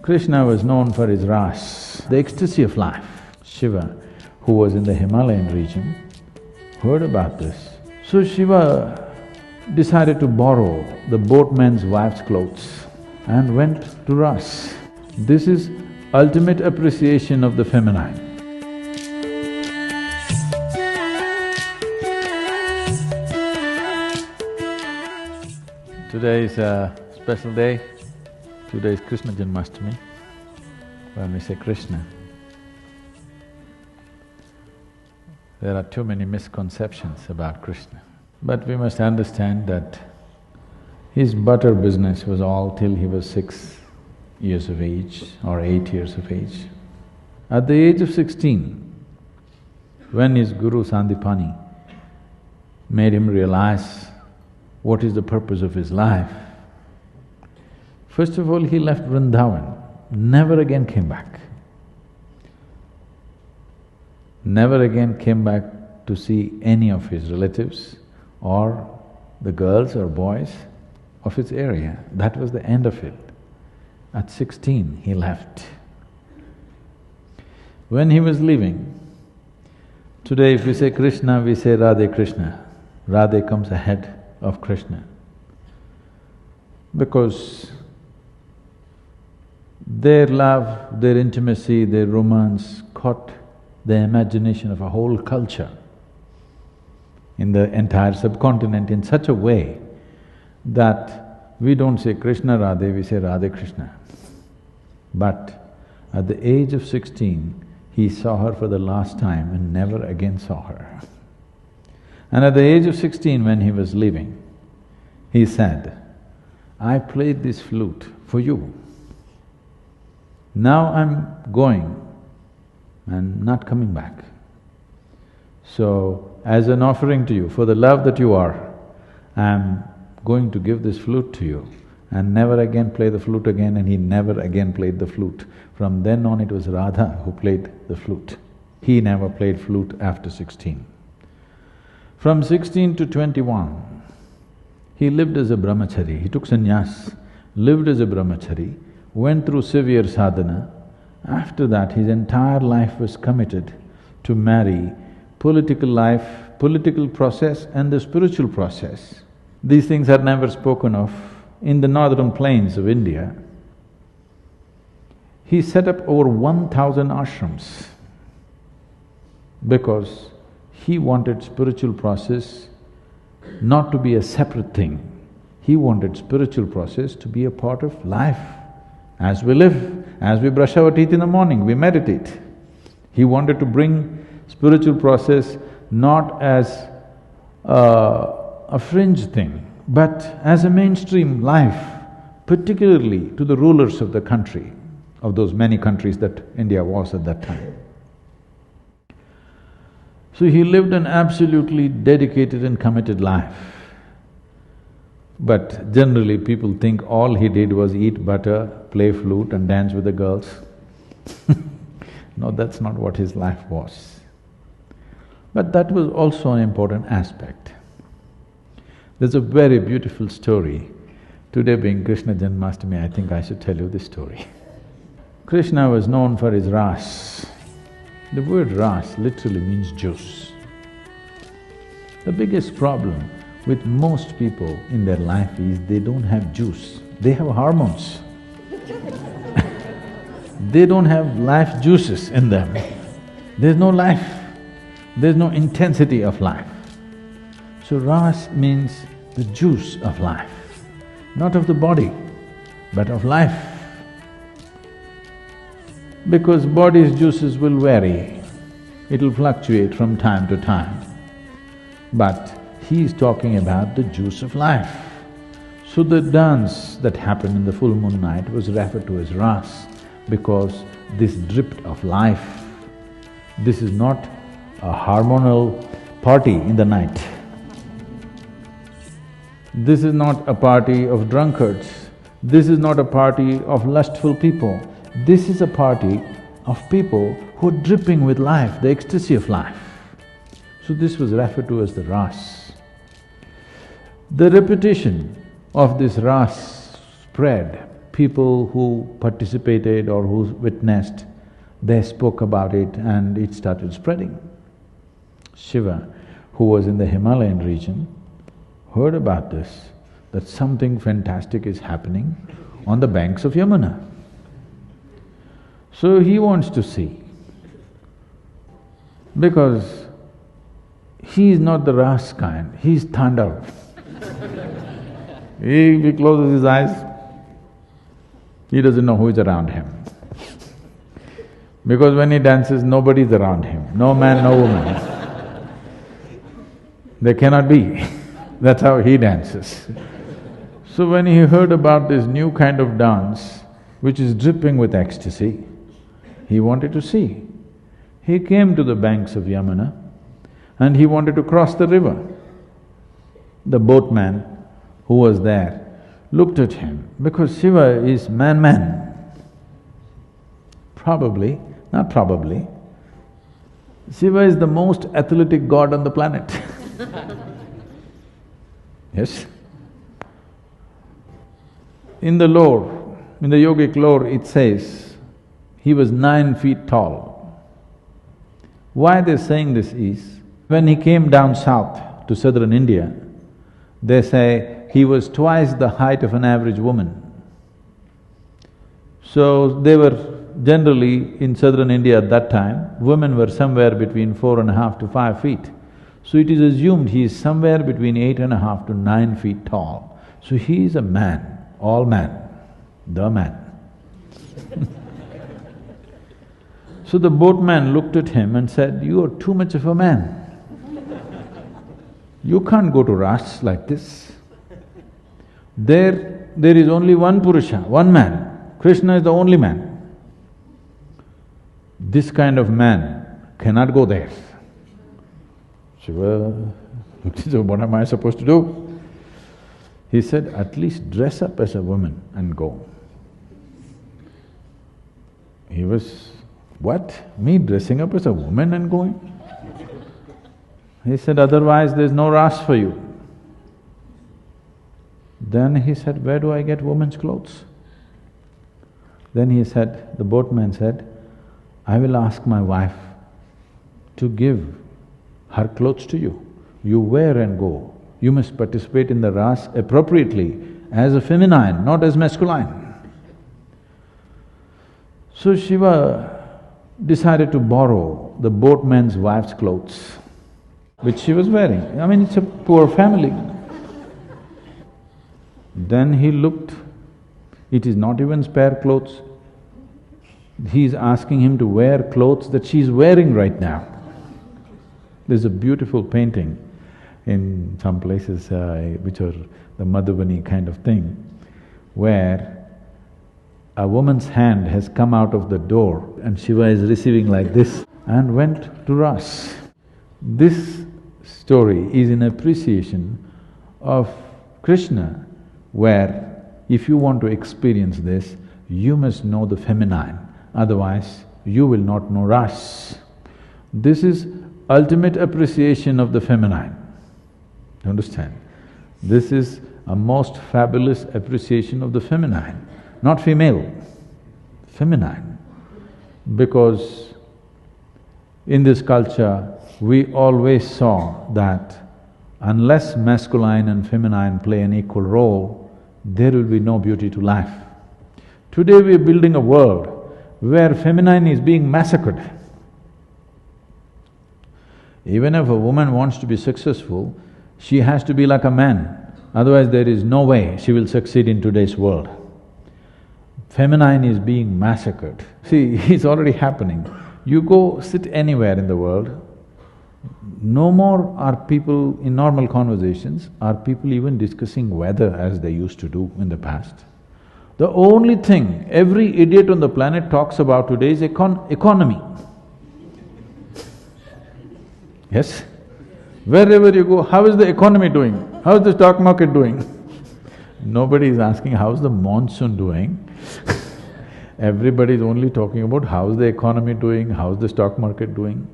Krishna was known for his RAAS, the ecstasy of life. Shiva, who was in the Himalayan region, heard about this. So Shiva decided to borrow the boatman's wife's clothes and went to RAAS. This is ultimate appreciation of the feminine. Today is a special day. Today is Krishna Janmashtami. When we say Krishna, there are too many misconceptions about Krishna. But we must understand that his butter business was all till he was 6 years of age or 8 years of age. At the age of 16, when his guru Sandipani made him realize what is the purpose of his life, first of all, he left Vrindavan, never again came back. Never again came back to see any of his relatives or the girls or boys of his area. That was the end of it. At 16, he left. When he was leaving, today if we say Krishna, we say Radhe Krishna. Radhe comes ahead of Krishna. Because their love, their intimacy, their romance caught the imagination of a whole culture in the entire subcontinent in such a way that we don't say Krishna Radhe, we say Radhe Krishna. But at the age of 16, he saw her for the last time and never again saw her. And at the age of 16, when he was leaving, he said, "I played this flute for you. Now I'm going and not coming back. So, as an offering to you, for the love that you are, I'm going to give this flute to you and never again play the flute again," and he never again played the flute. From then on it was Radha who played the flute. He never played flute after 16. From 16 to 21, he lived as a brahmachari. He took sannyas, lived as a brahmachari, went through severe sadhana. After that, his entire life was committed to marry political life, political process and the spiritual process. These things are never spoken of. In the northern plains of India, he set up over 1,000 ashrams because he wanted spiritual process not to be a separate thing. He wanted spiritual process to be a part of life. As we live, as we brush our teeth in the morning, we meditate. He wanted to bring spiritual process not as a fringe thing, but as a mainstream life, particularly to the rulers of the country, of those many countries that India was at that time. So he lived an absolutely dedicated and committed life. But generally people think all he did was eat butter, play flute and dance with the girls. No, that's not what his life was. But that was also an important aspect. There's a very beautiful story. Today being Krishna Janmashtami, I think I should tell you this story. Krishna was known for his RAAS. The word RAAS literally means juice. The biggest problem with most people in their life is they don't have juice, they have hormones. They don't have life juices in them. There's no life, there's no intensity of life. So RAAS means the juice of life, not of the body, but of life. Because body's juices will vary, it'll fluctuate from time to time. But he is talking about the juice of life. So the dance that happened in the full moon night was referred to as RAAS because this dripped of life. This is not a hormonal party in the night. This is not a party of drunkards. This is not a party of lustful people. This is a party of people who are dripping with life, the ecstasy of life. So this was referred to as the RAAS. The repetition of this RAAS spread, people who participated or who witnessed, they spoke about it and it started spreading. Shiva, who was in the Himalayan region, heard about this, that something fantastic is happening on the banks of Yamuna. So he wants to see, because he is not the RAAS kind, he is Tandav. If he closes his eyes, he doesn't know who is around him. Because when he dances, nobody is around him, no man, no woman. They cannot be. That's how he dances. So when he heard about this new kind of dance, which is dripping with ecstasy, he wanted to see. He came to the banks of Yamuna and he wanted to cross the river. The boatman who was there looked at him, because Shiva is man. Probably, not probably, Shiva is the most athletic god on the planet. Yes? In the lore, in the yogic lore, it says he was 9 feet tall. Why they're saying this is, when he came down south to southern India, they say he was twice the height of an average woman. So they were generally, in southern India at that time, women were somewhere between 4.5 to 5 feet. So it is assumed he is somewhere between 8.5 to 9 feet tall. So he is a man, all man, the man. So the boatman looked at him and said, "You are too much of a man. You can't go to RAAS like this. There is only one Purusha, one man. Krishna is the only man. This kind of man cannot go there." Shiva looked and said, "What am I supposed to do?" He said, "At least dress up as a woman and go." He was, "What? Me dressing up as a woman and going?" He said, "Otherwise there's no RAAS for you." Then he said, "Where do I get women's clothes?" Then he said, the boatman said, "I will ask my wife to give her clothes to you. You wear and go. You must participate in the RAAS appropriately, as a feminine, not as masculine." So Shiva decided to borrow the boatman's wife's clothes, which she was wearing. I mean, it's a poor family. Then he looked, it is not even spare clothes. He is asking him to wear clothes that she's wearing right now. There's a beautiful painting in some places which are the Madhubani kind of thing, where a woman's hand has come out of the door and Shiva is receiving like this and went to RAAS. This story is in appreciation of Krishna, where if you want to experience this, you must know the feminine, otherwise you will not know RAAS. This is ultimate appreciation of the feminine, understand? This is a most fabulous appreciation of the feminine, not female, feminine. Because in this culture, we always saw that unless masculine and feminine play an equal role, there will be no beauty to life. Today we are building a world where feminine is being massacred. Even if a woman wants to be successful, she has to be like a man, otherwise there is no way she will succeed in today's world. Feminine is being massacred. See, it's already happening. You go sit anywhere in the world, no more are people in normal conversations, are people even discussing weather as they used to do in the past. The only thing every idiot on the planet talks about today is economy. Yes? Wherever you go, how is the economy doing? How is the stock market doing? Nobody is asking how's the monsoon doing. Everybody is only talking about how's the economy doing, how's the stock market doing.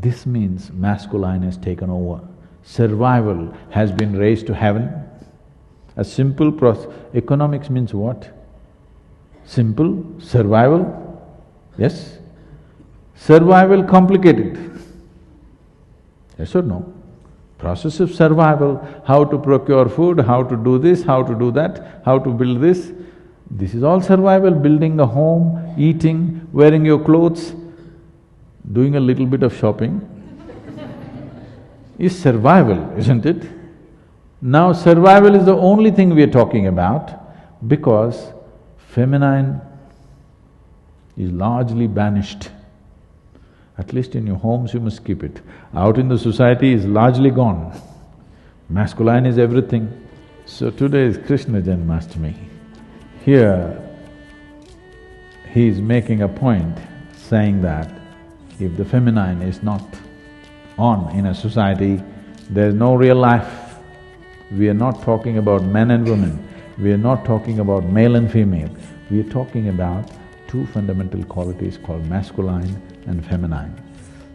This means masculine has taken over. Survival has been raised to heaven. A simple process. Economics means what? Simple, survival, yes? Survival complicated, yes or no? Process of survival, how to procure food, how to do this, how to do that, how to build this. This is all survival, building a home, eating, wearing your clothes, doing a little bit of shopping is survival, isn't it? Now survival is the only thing we are talking about because feminine is largely banished. At least in your homes you must keep it. Out in the society is largely gone. Masculine is everything. So today is Krishna Janmashtami. Here, he is making a point saying that if the feminine is not on in a society, there is no real life. We are not talking about men and women, we are not talking about male and female, we are talking about two fundamental qualities called masculine and feminine.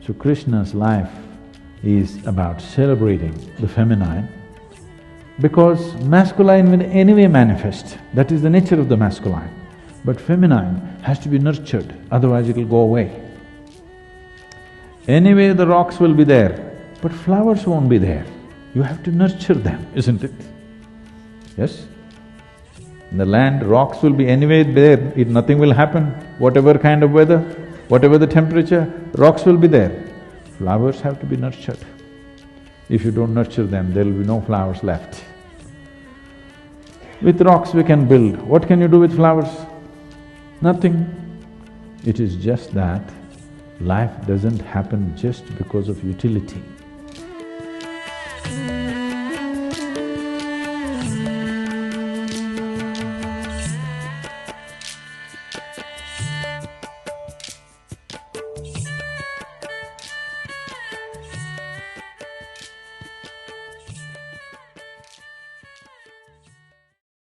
So Krishna's life is about celebrating the feminine because masculine will anyway manifest, that is the nature of the masculine. But feminine has to be nurtured, otherwise it will go away. Anyway the rocks will be there, but flowers won't be there. You have to nurture them, isn't it? Yes? In the land, rocks will be anyway there, nothing will happen. Whatever kind of weather, whatever the temperature, rocks will be there. Flowers have to be nurtured. If you don't nurture them, there will be no flowers left. With rocks we can build. What can you do with flowers? Nothing. It is just that life doesn't happen just because of utility.